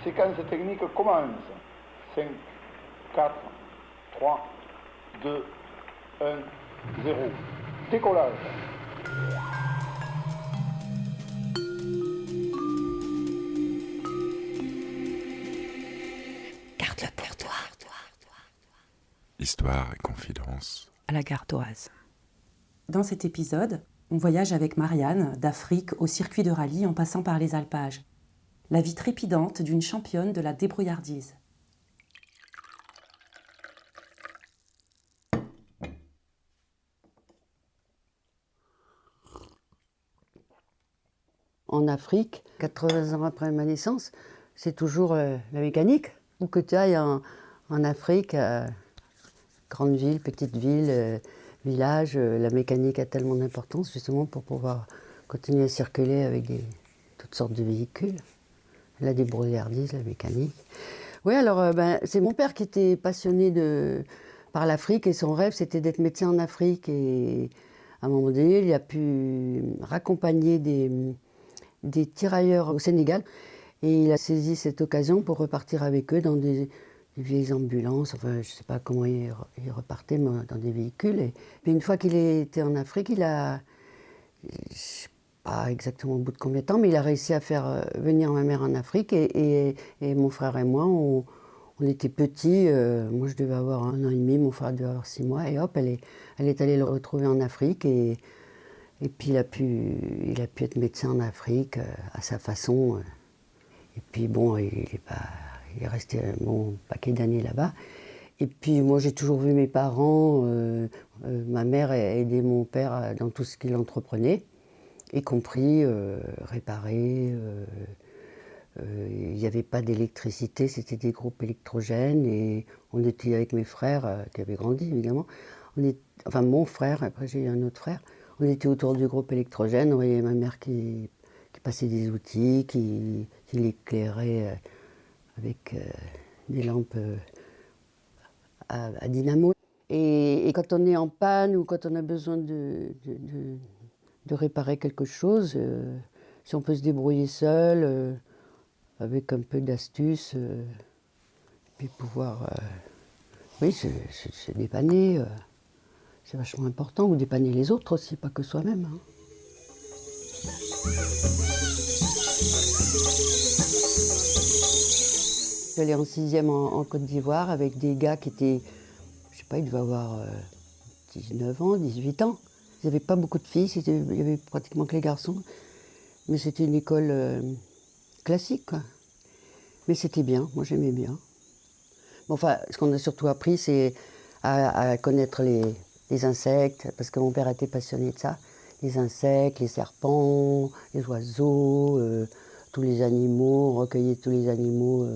séquence technique commence. 5, 4, 3, 2, 1, 0. Décollage. Garde-le pour toi. Histoire et confidence. À la Gardoise. Dans cet épisode, on voyage avec Marianne, d'Afrique au circuit de rallye en passant par les alpages. La vie trépidante d'une championne de la débrouillardise. En Afrique, 80 ans après ma naissance, c'est toujours la mécanique. Où que tu ailles en Afrique, grande ville, petite ville, village, la mécanique a tellement d'importance justement pour pouvoir continuer à circuler avec toutes sortes de véhicules. La débrouillardise, la mécanique. Oui, alors c'est mon père qui était passionné par l'Afrique et son rêve c'était d'être médecin en Afrique. Et à un moment donné, il a pu raccompagner des tirailleurs au Sénégal et il a saisi cette occasion pour repartir avec eux dans des vieilles ambulances, enfin je ne sais pas comment il repartait mais dans des véhicules. Et puis une fois qu'il était en Afrique, il a, je ne sais pas exactement au bout de combien de temps, mais il a réussi à faire venir ma mère en Afrique et mon frère et moi, on était petits, moi je devais avoir 1 an et demi, mon frère devait avoir 6 mois et hop, elle est allée le retrouver en Afrique et puis il a pu être médecin en Afrique à sa façon. Et puis bon, il est resté un bon paquet d'années là-bas. Et puis moi j'ai toujours vu mes parents, ma mère aider mon père dans tout ce qu'il entreprenait, y compris réparer. Il n'y avait pas d'électricité, c'était des groupes électrogènes et on était avec mes frères qui avaient grandi évidemment. Enfin mon frère, après j'ai eu un autre frère. On était autour du groupe électrogène, on voyait ma mère qui passait des outils, qui l'éclairait avec des lampes à dynamo. Et quand on est en panne ou quand on a besoin de réparer quelque chose, si on peut se débrouiller seul, avec un peu d'astuce, puis pouvoir, oui, se dépanner. C'est vachement important, ou dépanner les autres aussi, pas que soi-même. Hein. J'allais en 6e en Côte d'Ivoire avec des gars qui étaient, je sais pas, ils devaient avoir 19 ans, 18 ans. Il n'y avait pas beaucoup de filles, il y avait pratiquement que les garçons. Mais c'était une école classique, quoi. Mais c'était bien, moi j'aimais bien. Bon, enfin, ce qu'on a surtout appris, c'est à connaître les insectes, parce que mon père était passionné de ça. Les insectes, les serpents, les oiseaux, tous les animaux, on recueillait tous les animaux.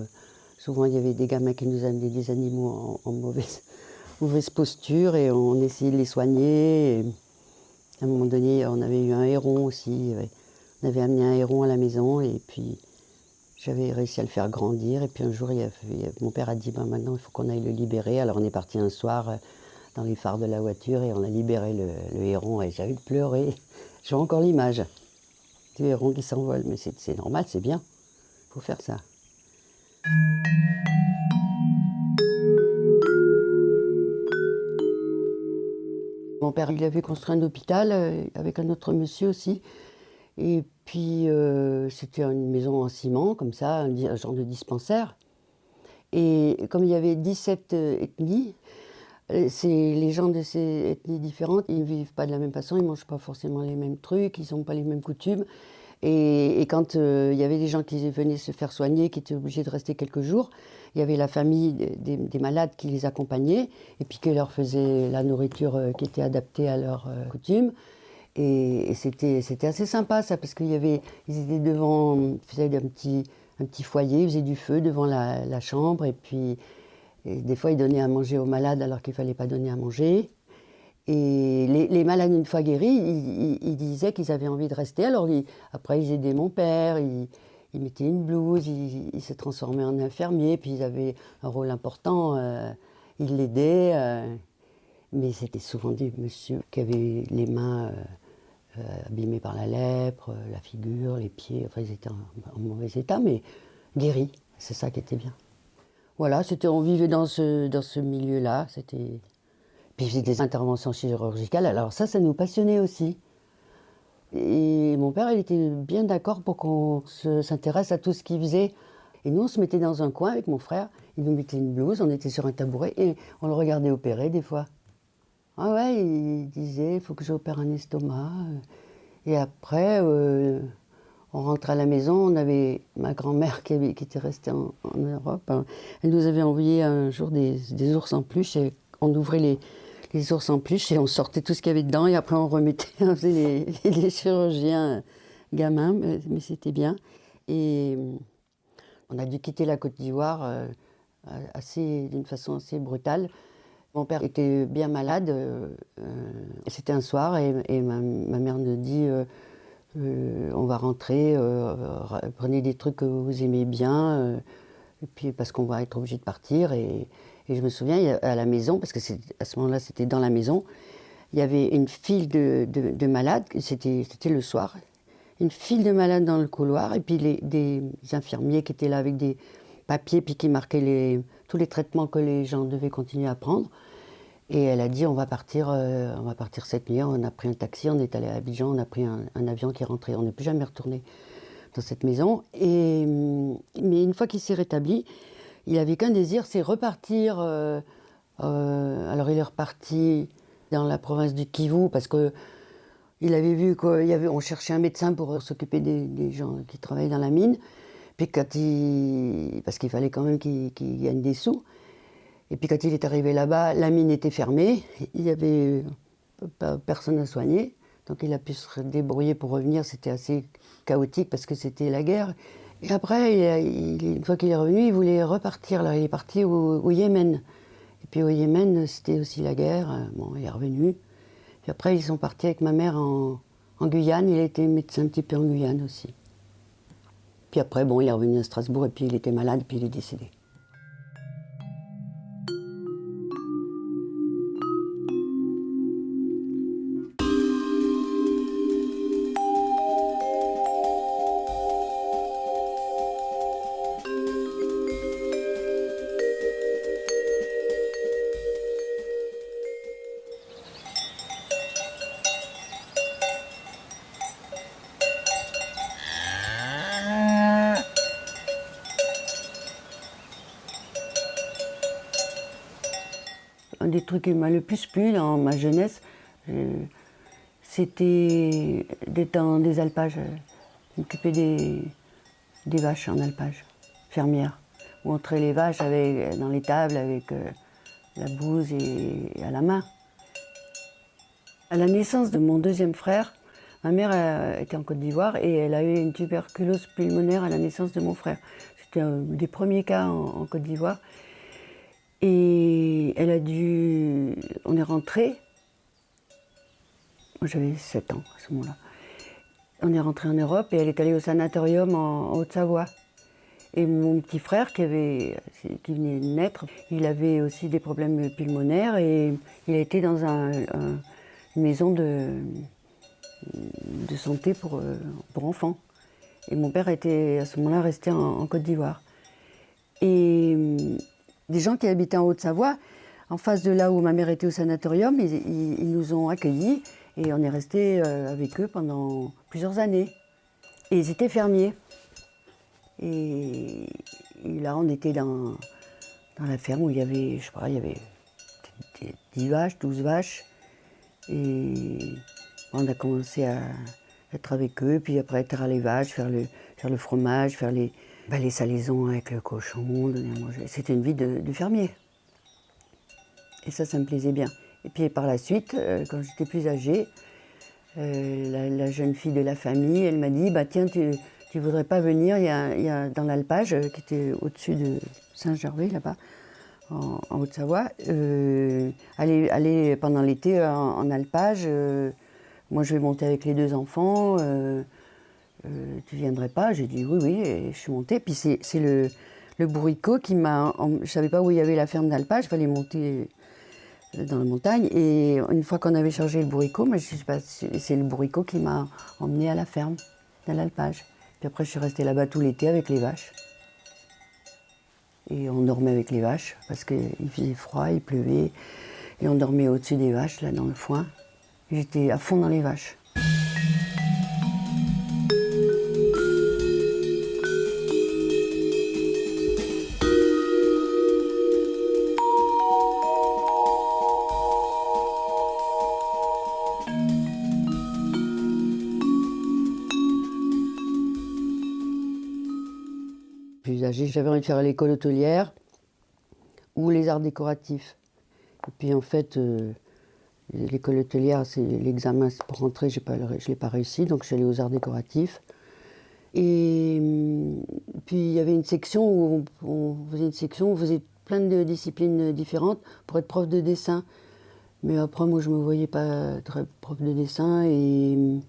Souvent, il y avait des gamins qui nous amenaient des animaux en mauvaise posture et on essayait de les soigner. Et à un moment donné, on avait eu un héron aussi. On avait amené un héron à la maison et puis j'avais réussi à le faire grandir. Et puis un jour, mon père a dit maintenant, il faut qu'on aille le libérer. Alors on est parti un soir dans les phares de la voiture et on a libéré le héron et j'ai envie de pleurer. J'ai encore l'image du héron qui s'envole, mais c'est normal, c'est bien, il faut faire ça. Mon père, il avait construit un hôpital avec un autre monsieur aussi. Et puis c'était une maison en ciment, comme ça, un genre de dispensaire. Et comme il y avait 17 ethnies, les gens de ces ethnies différentes, ils ne vivent pas de la même façon, ils ne mangent pas forcément les mêmes trucs, ils n'ont pas les mêmes coutumes. Et quand il y avait des gens qui venaient se faire soigner, qui étaient obligés de rester quelques jours, il y avait la famille des malades qui les accompagnait et puis qui leur faisait la nourriture qui était adaptée à leurs coutumes. Et c'était assez sympa ça, parce qu'ils étaient devant, ils faisaient un petit foyer, ils faisaient du feu devant la chambre, et puis des fois ils donnaient à manger aux malades alors qu'il ne fallait pas donner à manger. Et les malades, une fois guéris, ils disaient qu'ils avaient envie de rester. Alors après, ils aidaient mon père, ils mettaient une blouse, ils se transformaient en infirmiers, puis ils avaient un rôle important, ils l'aidaient. Mais c'était souvent des messieurs qui avaient les mains abîmés par la lèpre, la figure, les pieds, enfin ils étaient en mauvais état, mais guéris. C'est ça qui était bien. Voilà, on vivait dans ce milieu-là. Puis il faisait des interventions chirurgicales. Alors ça nous passionnait aussi. Et mon père, il était bien d'accord pour qu'on s'intéresse à tout ce qu'il faisait. Et nous, on se mettait dans un coin avec mon frère. Il nous mettait une blouse, on était sur un tabouret et on le regardait opérer des fois. Ah ouais, il disait, il faut que j'opère un estomac. Et après, on rentrait à la maison. On avait ma grand-mère qui était restée en Europe. Elle nous avait envoyé un jour des ours en peluche. Et on ouvrait les ours en peluche et on sortait tout ce qu'il y avait dedans. Et après, on remettait, on faisait les chirurgiens gamins, mais c'était bien. Et on a dû quitter la Côte d'Ivoire d'une façon assez brutale. Mon père était bien malade. C'était un soir et ma mère nous dit on va rentrer, prenez des trucs que vous aimez bien, et puis parce qu'on va être obligé de partir. Et je me souviens, à la maison, parce que à ce moment-là, c'était dans la maison, il y avait une file de malades, c'était le soir, une file de malades dans le couloir, et puis des infirmiers qui étaient là avec des papiers, puis qui marquaient tous les traitements que les gens devaient continuer à prendre. Et elle a dit, on va partir cette nuit. On a pris un taxi, on est allé à Abidjan, on a pris un avion qui est rentré. On n'est plus jamais retourné dans cette maison. Mais une fois qu'il s'est rétabli, il n'avait qu'un désir, c'est repartir. Alors il est reparti dans la province du Kivu parce qu'il avait vu qu'on cherchait un médecin pour s'occuper des gens qui travaillaient dans la mine. Puis parce qu'il fallait quand même qu'il gagne des sous. Et puis quand il est arrivé là-bas, la mine était fermée, il n'y avait personne à soigner, donc il a pu se débrouiller pour revenir. C'était assez chaotique parce que c'était la guerre. Et après, une fois qu'il est revenu, il voulait repartir. Là, il est parti au Yémen. Et puis au Yémen, c'était aussi la guerre. Bon, il est revenu. Puis après, ils sont partis avec ma mère en Guyane. Il était médecin un petit peu en Guyane aussi. Puis après, bon, il est revenu à Strasbourg et puis il était malade et puis il est décédé. Un des trucs qui m'a le plus plu dans ma jeunesse, c'était d'être dans des alpages, m'occuper des vaches en alpage, fermière. Montrer les vaches dans l'étable avec la bouse et à la main. À la naissance de mon deuxième frère, ma mère était en Côte d'Ivoire et elle a eu une tuberculose pulmonaire à la naissance de mon frère. C'était un des premiers cas en Côte d'Ivoire. Et on est rentré, moi j'avais 7 ans à ce moment-là. On est rentré en Europe et elle est allée au sanatorium en Haute-Savoie. Et mon petit frère qui venait de naître, il avait aussi des problèmes pulmonaires et il a été dans une maison de santé pour enfants. Et mon père était à ce moment-là resté en Côte d'Ivoire. Et des gens qui habitaient en Haute-Savoie, en face de là où ma mère était au sanatorium, ils nous ont accueillis et on est resté avec eux pendant plusieurs années. Et ils étaient fermiers. Et là, on était dans la ferme où il y avait, je sais pas, il y avait 10 vaches, 12 vaches. Et on a commencé à être avec eux, puis après traire les vaches, faire le fromage, faire les salaisons avec le cochon, donner à manger. C'était une vie de fermier. Et ça me plaisait bien. Et puis par la suite, quand j'étais plus âgée, la jeune fille de la famille, elle m'a dit, tiens, tu voudrais pas venir, il y a dans l'alpage, qui était au-dessus de Saint-Gervais, là-bas, en Haute-Savoie, aller pendant l'été en alpage. Moi, je vais monter avec les 2 enfants. Tu viendrais pas? J'ai dit oui, et je suis montée. Puis c'est le bourricot qui m'a... Je savais pas où il y avait la ferme d'alpage, il fallait monter dans la montagne. Et une fois qu'on avait chargé le bourricot, c'est le bourricot qui m'a emmenée à la ferme, à l'alpage. Puis après, je suis restée là-bas tout l'été avec les vaches. Et on dormait avec les vaches, parce qu'il faisait froid, il pleuvait. Et on dormait au-dessus des vaches, là, dans le foin. J'étais à fond dans les vaches. Plus âgée, j'avais envie de faire l'école hôtelière ou les arts décoratifs. Et puis en fait, l'école hôtelière, c'est l'examen pour rentrer, je ne l'ai pas réussi, donc je suis allée aux arts décoratifs. Et puis il y avait une section où on faisait plein de disciplines différentes pour être prof de dessin. Mais après, moi, je ne me voyais pas très prof de dessin et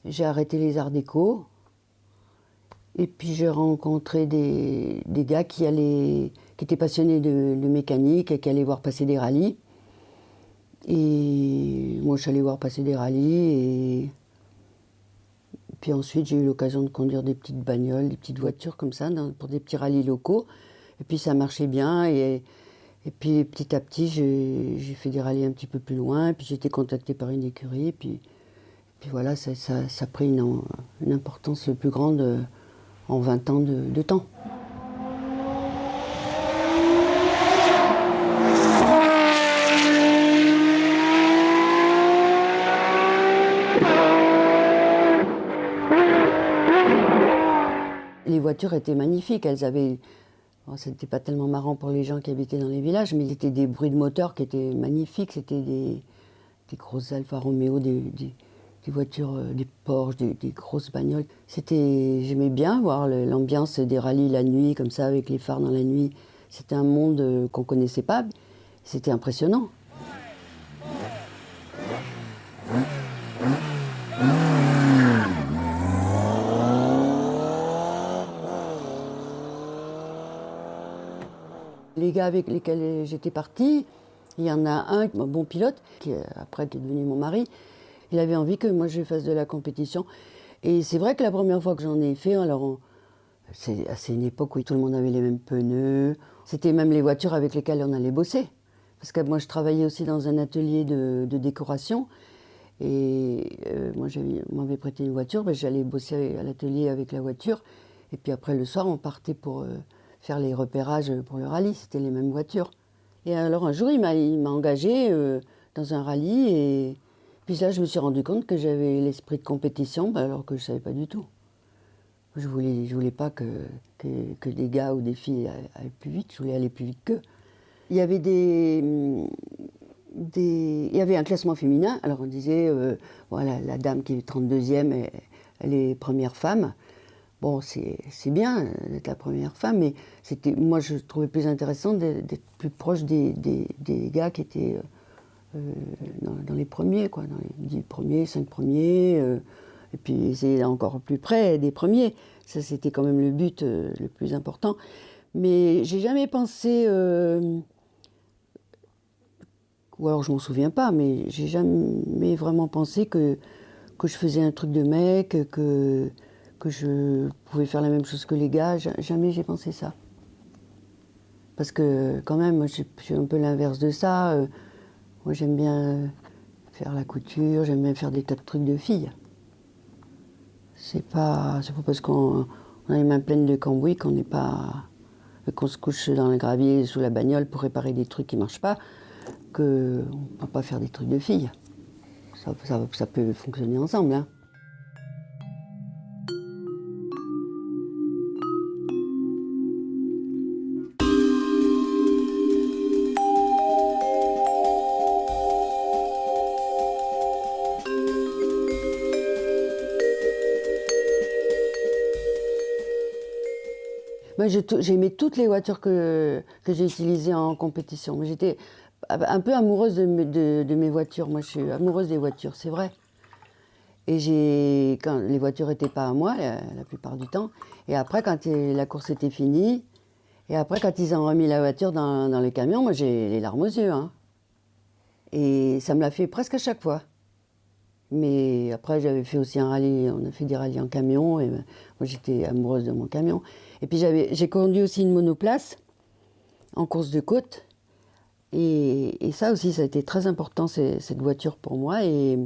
j'ai arrêté les arts déco. Et puis j'ai rencontré des gars qui étaient passionnés de mécanique et qui allaient voir passer des rallyes. Et moi, je suis allée voir passer des rallyes. Et puis ensuite, j'ai eu l'occasion de conduire des petites bagnoles, des petites voitures comme ça, pour des petits rallyes locaux. Et puis ça marchait bien. Et puis petit à petit, j'ai fait des rallyes un petit peu plus loin. Et puis j'ai été contactée par une écurie. Et puis voilà, ça a pris une importance plus grande en 20 ans de temps. Les voitures étaient magnifiques, elles avaient... Bon, c'était pas tellement marrant pour les gens qui habitaient dans les villages, mais c'était des bruits de moteur qui étaient magnifiques, c'était des grosses Alfa Romeo, des voitures, des Porsche, des grosses bagnoles. J'aimais bien voir l'ambiance des rallyes la nuit, comme ça, avec les phares dans la nuit. C'était un monde qu'on ne connaissait pas, c'était impressionnant. Les gars avec lesquels j'étais partie, il y en a un bon pilote, qui est devenu mon mari. Il avait envie que moi je fasse de la compétition. Et c'est vrai que la première fois que j'en ai fait, c'est une époque où tout le monde avait les mêmes pneus. C'était même les voitures avec lesquelles on allait bosser. Parce que moi je travaillais aussi dans un atelier de décoration. Et moi on m'avait prêté une voiture, j'allais bosser à l'atelier avec la voiture. Et puis après le soir on partait pour faire les repérages pour le rallye. C'était les mêmes voitures. Et alors un jour il m'a engagé dans un rallye et... Puis là, je me suis rendu compte que j'avais l'esprit de compétition, alors que je ne savais pas du tout. Je voulais pas que des gars ou des filles aillent plus vite, je voulais aller plus vite qu'eux. Il y avait il y avait un classement féminin, alors on disait, voilà, la dame qui est 32e, elle est première femme. Bon, c'est bien d'être la première femme, mais moi je trouvais plus intéressant d'être plus proche des gars qui étaient... dans les premiers, quoi, dans les 10 premiers, 5 premiers, et puis essayer encore plus près des premiers. Ça, c'était quand même le but le plus important. Mais j'ai jamais pensé, ou alors je m'en souviens pas, mais j'ai jamais vraiment pensé que je faisais un truc de mec, que je pouvais faire la même chose que les gars. Jamais j'ai pensé ça. Parce que quand même, moi, je suis un peu l'inverse de ça. Moi, j'aime bien faire la couture, j'aime bien faire des tas de trucs de filles. C'est pas parce qu'on a les mains pleines de cambouis qu'on se couche dans le gravier sous la bagnole pour réparer des trucs qui ne marchent pas, qu'on ne peut pas faire des trucs de filles. Ça peut fonctionner ensemble, hein. Moi, j'aimais toutes les voitures que j'ai utilisées en compétition. J'étais un peu amoureuse de mes voitures. Moi, je suis amoureuse des voitures, c'est vrai. Et quand les voitures n'étaient pas à moi, la plupart du temps, et après, quand la course était finie, et après, quand ils ont remis la voiture dans le camion, moi, j'ai les larmes aux yeux, hein. Et ça me l'a fait presque à chaque fois. Mais après, j'avais fait aussi un rallye, on a fait des rallyes en camion, et moi, j'étais amoureuse de mon camion. Et puis, j'ai conduit aussi une monoplace, en course de côte. Et ça aussi, ça a été très important, cette voiture pour moi. Et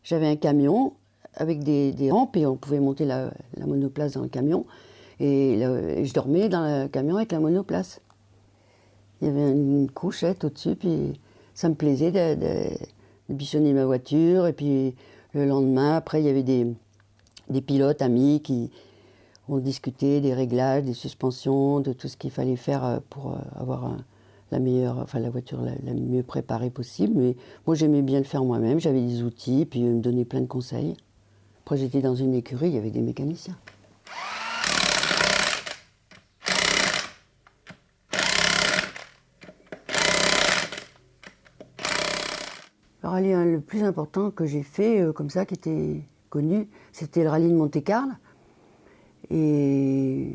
j'avais un camion avec des rampes et on pouvait monter la monoplace dans le camion. Et je dormais dans le camion avec la monoplace. Il y avait une couchette au-dessus, puis ça me plaisait de bichonner ma voiture. Et puis le lendemain, après, il y avait des pilotes amis qui ont discuté des réglages, des suspensions, de tout ce qu'il fallait faire pour avoir la voiture la mieux préparée possible. Mais moi, j'aimais bien le faire moi-même. J'avais des outils, puis ils me donnaient plein de conseils. Après, j'étais dans une écurie, il y avait des mécaniciens. Le rallye le plus important que j'ai fait, comme ça, qui était connu, c'était le rallye de Monte-Carlo. Et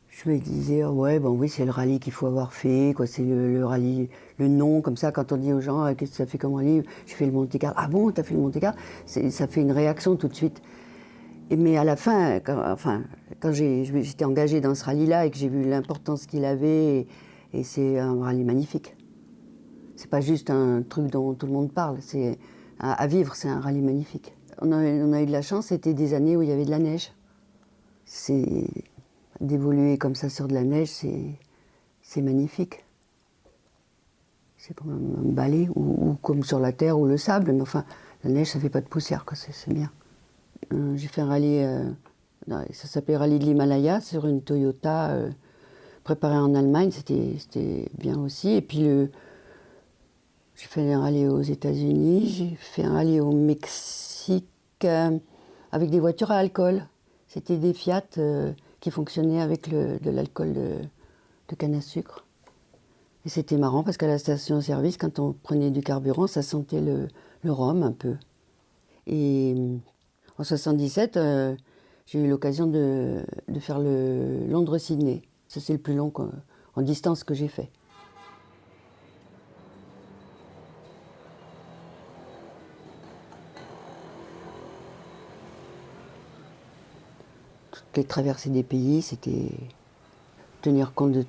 je me disais, ouais, bon oui, c'est le rallye qu'il faut avoir fait, quoi. C'est le rallye, le nom, comme ça, quand on dit aux gens, qu'est-ce que ça fait comme rallye? J'ai fait le Monte-Carlo. Ah bon, t'as fait le Monte-Carlo? Ça fait une réaction tout de suite. Mais à la fin, quand j'étais engagée dans ce rallye-là et que j'ai vu l'importance qu'il avait, et c'est un rallye magnifique. C'est pas juste un truc dont tout le monde parle, c'est à vivre, c'est un rallye magnifique. On a eu de la chance, c'était des années où il y avait de la neige. D'évoluer comme ça sur de la neige, c'est magnifique. C'est comme un balai, ou comme sur la terre ou le sable, mais enfin, la neige, ça fait pas de poussière, quoi, c'est bien. J'ai fait un rallye, ça s'appelait Rallye de l'Himalaya, sur une Toyota préparée en Allemagne, c'était bien aussi. Et puis j'ai fait un rallye aux États-Unis, j'ai fait un rallye au Mexique avec des voitures à alcool. C'était des Fiat qui fonctionnaient avec de l'alcool de canne à sucre. Et c'était marrant parce qu'à la station-service, quand on prenait du carburant, ça sentait le rhum un peu. Et en 77, j'ai eu l'occasion de faire le Londres-Sydney. Ça, c'est le plus long en distance que j'ai fait. Toutes les traversées des pays, c'était tenir compte de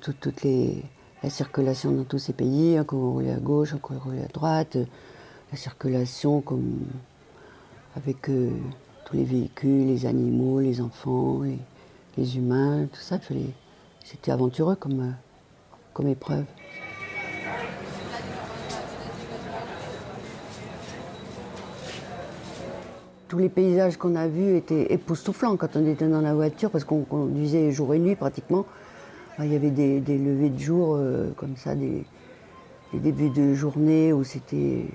la circulation dans tous ces pays, hein, qu'on roulait à gauche, qu'on roulait à droite, la circulation avec tous les véhicules, les animaux, les enfants, les humains, tout ça. C'était aventureux comme épreuve. Tous les paysages qu'on a vus étaient époustouflants quand on était dans la voiture, parce qu'on conduisait jour et nuit pratiquement. Il y avait des levées de jour comme ça, des débuts de journée où c'était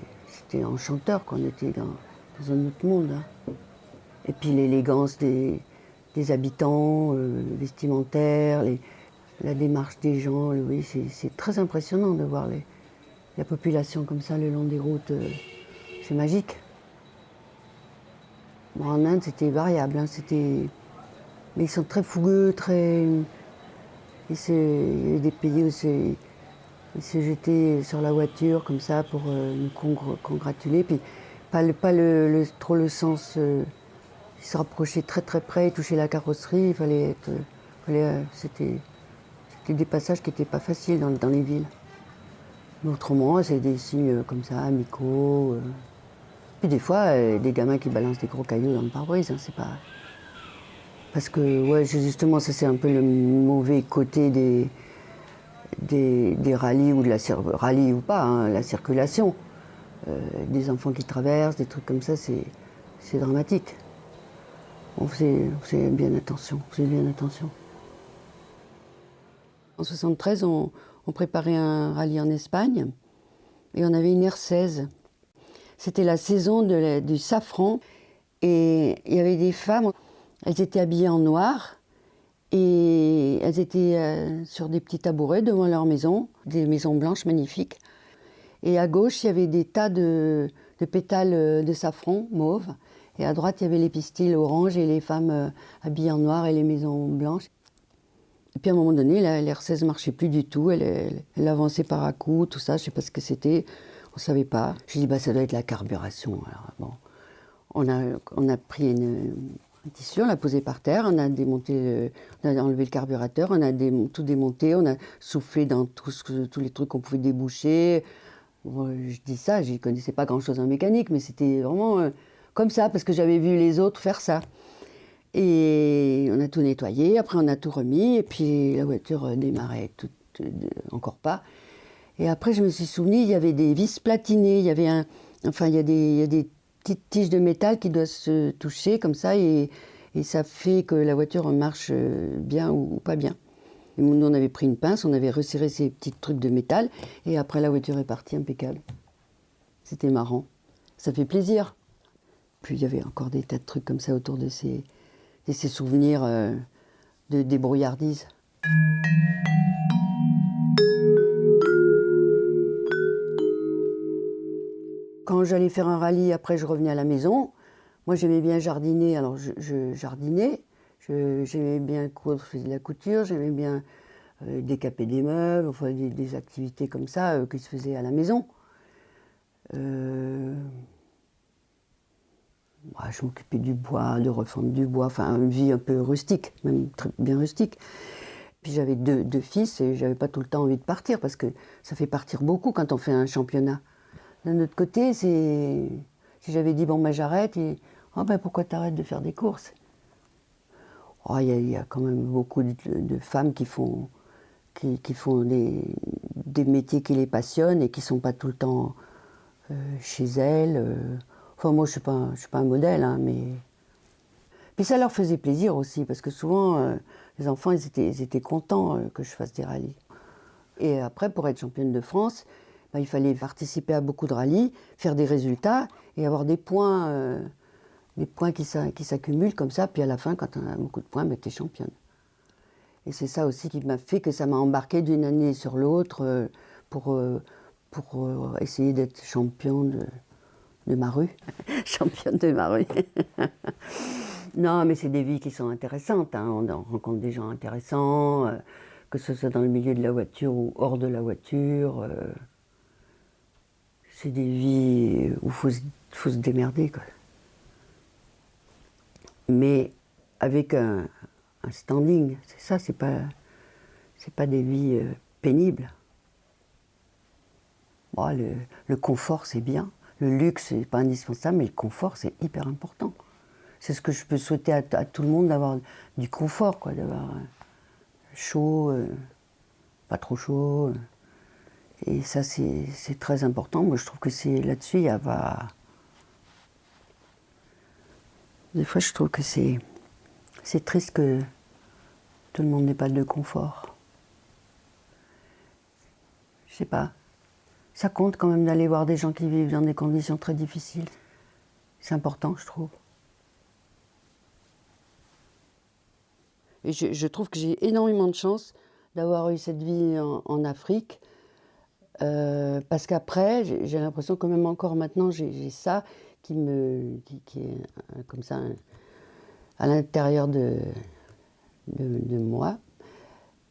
enchanteur, qu'on était dans un autre monde. Hein. Et puis l'élégance des habitants, vestimentaires, la démarche des gens, oui, c'est très impressionnant de voir la population comme ça le long des routes. C'est magique. Bon, en Inde, c'était variable. Hein, mais ils sont très fougueux, très... Il y a des pays où ils se jetaient sur la voiture comme ça pour nous congratuler. Puis pas trop le sens... ils se rapprochaient très très près, ils touchaient la carrosserie. C'était des passages qui n'étaient pas faciles dans les villes. Mais autrement, c'est des signes comme ça, amicaux. Puis des fois, des gamins qui balancent des gros cailloux dans le pare-brise, hein, c'est pas... Parce que, ouais, justement, ça c'est un peu le mauvais côté des rallyes, ou rallye ou pas, hein, la circulation. Des enfants qui traversent, des trucs comme ça, c'est dramatique. On faisait bien attention, En 73, on préparait un rallye en Espagne, et on avait une R16. C'était la saison du safran, et il y avait des femmes, elles étaient habillées en noir, et elles étaient sur des petits tabourets devant leur maison, des maisons blanches magnifiques. Et à gauche, il y avait des tas de pétales de safran mauve, et à droite, il y avait les pistils orange et les femmes habillées en noir et les maisons blanches. Et puis à un moment donné, la R16 ne marchait plus du tout, elle avançait par à-coups, tout ça, je ne sais pas ce que c'était. On ne savait pas. Je dis, ça doit être la carburation. Alors, bon, on a pris Un tissu, on l'a posé par terre, on a démonté, on a enlevé le carburateur, on a tout démonté, on a soufflé dans tous les trucs qu'on pouvait déboucher. Bon, je dis ça, je n'y connaissais pas grand-chose en mécanique, mais c'était vraiment comme ça, parce que j'avais vu les autres faire ça. Et on a tout nettoyé, après on a tout remis, et puis la voiture démarrait encore pas. Et après, je me suis souvenu, il y avait des vis platinées, il y avait il y a des petites tiges de métal qui doivent se toucher comme ça, et ça fait que la voiture marche bien ou pas bien. Et nous, on avait pris une pince, on avait resserré ces petits trucs de métal, et après la voiture est partie impeccable. C'était marrant, ça fait plaisir. Puis il y avait encore des tas de trucs comme ça autour de ces souvenirs de débrouillardise. Quand j'allais faire un rallye, après je revenais à la maison. Moi j'aimais bien jardiner, alors je jardinais. J'aimais bien coudre, je faisais de la couture, j'aimais bien décaper des meubles, enfin des activités comme ça qui se faisaient à la maison. Je m'occupais du bois, de refendre du bois, enfin une vie un peu rustique, même très bien rustique. Puis j'avais deux fils et j'avais pas tout le temps envie de partir parce que ça fait partir beaucoup quand on fait un championnat. D'un autre côté, si j'avais dit bon j'arrête, et pourquoi t'arrêtes de faire des courses? Il y a quand même beaucoup de femmes qui font des métiers qui les passionnent et qui sont pas tout le temps chez elles. Enfin moi je suis pas un modèle, hein, mais puis ça leur faisait plaisir aussi parce que souvent les enfants ils étaient contents que je fasse des rallyes. Et après pour être championne de France, il fallait participer à beaucoup de rallyes, faire des résultats et avoir des points qui s'accumulent comme ça. Puis à la fin, quand on a beaucoup de points, tu es championne. Et c'est ça aussi qui m'a fait que ça m'a embarqué d'une année sur l'autre pour essayer d'être championne de ma rue. Championne de ma rue. Non, mais c'est des vies qui sont intéressantes. Hein. On rencontre des gens intéressants, que ce soit dans le milieu de la voiture ou hors de la voiture. C'est des vies où il faut se démerder, quoi. Mais avec un standing, c'est ça, c'est pas des vies pénibles. Bon, le confort, c'est bien. Le luxe, c'est pas indispensable, mais le confort, c'est hyper important. C'est ce que je peux souhaiter à tout le monde, d'avoir du confort, quoi, d'avoir chaud, pas trop chaud. Et ça, c'est très important. Moi, je trouve que c'est là-dessus, il y a des fois, je trouve que c'est triste que tout le monde n'ait pas de confort. Je sais pas. Ça compte quand même d'aller voir des gens qui vivent dans des conditions très difficiles. C'est important, je trouve. Et je trouve que j'ai énormément de chance d'avoir eu cette vie en Afrique. Parce qu'après, j'ai l'impression que même encore maintenant, j'ai ça qui est comme ça à l'intérieur de moi.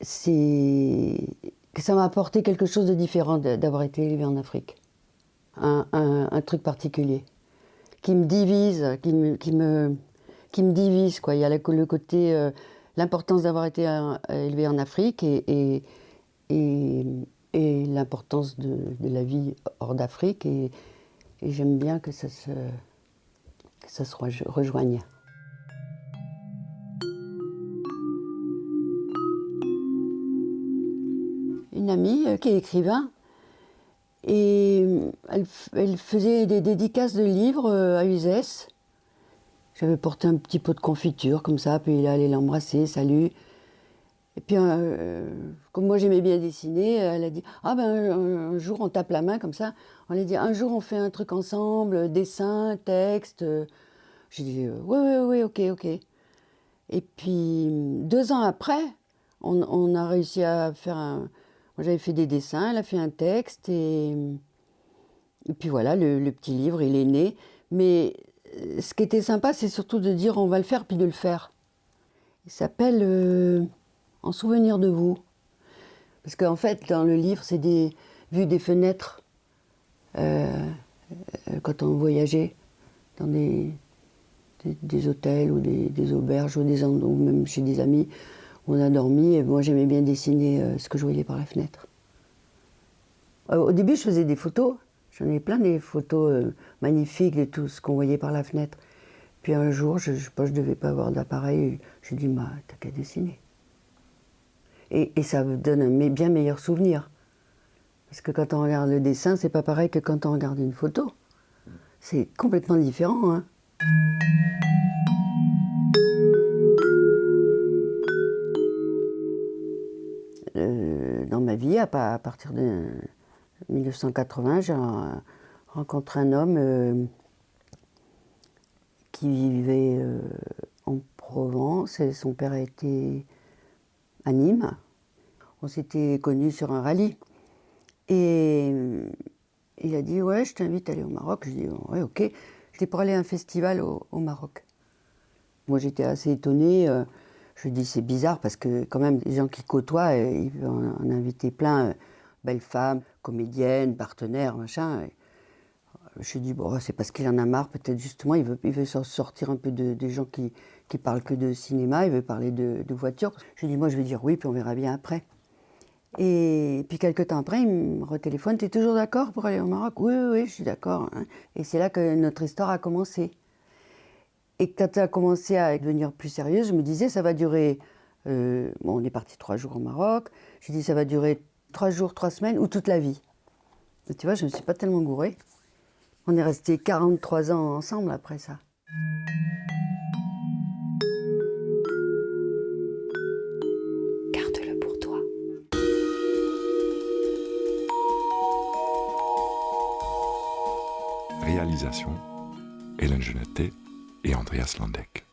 C'est que ça m'a apporté quelque chose de différent d'avoir été élevée en Afrique. Un truc particulier qui me divise, qui me divise, quoi. Il y a le côté, l'importance d'avoir été élevée en Afrique et l'importance de la vie hors d'Afrique. Et j'aime bien que ça se rejoigne. Une amie qui est écrivain, et elle faisait des dédicaces de livres à Uzès. J'avais porté un petit pot de confiture comme ça, puis il est allé l'embrasser, salut. Et puis, comme moi j'aimais bien dessiner, elle a dit « un jour on tape la main comme ça ». On a dit « un jour on fait un truc ensemble, dessin, texte ». J'ai dit « oui, ok. » Et puis 2 ans après, on a réussi à faire Moi j'avais fait des dessins, elle a fait un texte, et puis voilà, le petit livre, il est né. Mais ce qui était sympa, c'est surtout de dire « on va le faire », puis de le faire. Il s'appelle En souvenir de vous. Parce qu'en fait, dans le livre, c'est des vues des fenêtres quand on voyageait dans des des hôtels ou des auberges ou ou même chez des amis où on a dormi. Et moi, j'aimais bien dessiner ce que je voyais par la fenêtre. Au début, je faisais des photos. J'en ai plein des photos magnifiques de tout ce qu'on voyait par la fenêtre. Puis un jour, je sais pas, je devais pas avoir d'appareil. J'ai dit, bah, t'as qu'à dessiner. Et ça me donne un bien meilleur souvenir. Parce que quand on regarde le dessin, c'est pas pareil que quand on regarde une photo. C'est complètement différent, hein. Dans ma vie, à partir de 1980, j'ai rencontré un homme qui vivait en Provence et son père était à Nîmes. On s'était connus sur un rallye. Et il a dit « Ouais, je t'invite à aller au Maroc ». Je dis « Ouais, ok ». J'étais pour aller à un festival au Maroc. Moi, j'étais assez étonnée. Je dis « C'est bizarre parce que quand même, les gens qui côtoient, ils veulent en inviter plein. Belles femmes, comédiennes, partenaires, machin. » Je me suis dit « Bon, c'est parce qu'il en a marre. Peut-être justement, il veut sortir un peu des gens qui parlent que de cinéma. Il veut parler de voitures. » Je lui ai dit « Moi, je vais dire oui, puis on verra bien après. » Et puis quelques temps après, il me retéléphone, « T'es toujours d'accord pour aller au Maroc ?»« Oui, oui, oui, je suis d'accord. » Et c'est là que notre histoire a commencé. Et quand elle a commencé à devenir plus sérieuse, je me disais, ça va durer... bon, on est parti 3 jours au Maroc. J'ai dit, ça va durer 3 jours, 3 semaines ou toute la vie. Et tu vois, je ne me suis pas tellement gourée. On est restés 43 ans ensemble après ça. Garde-le pour toi. Réalisation, Hélène Genetet et Andreas Landeck.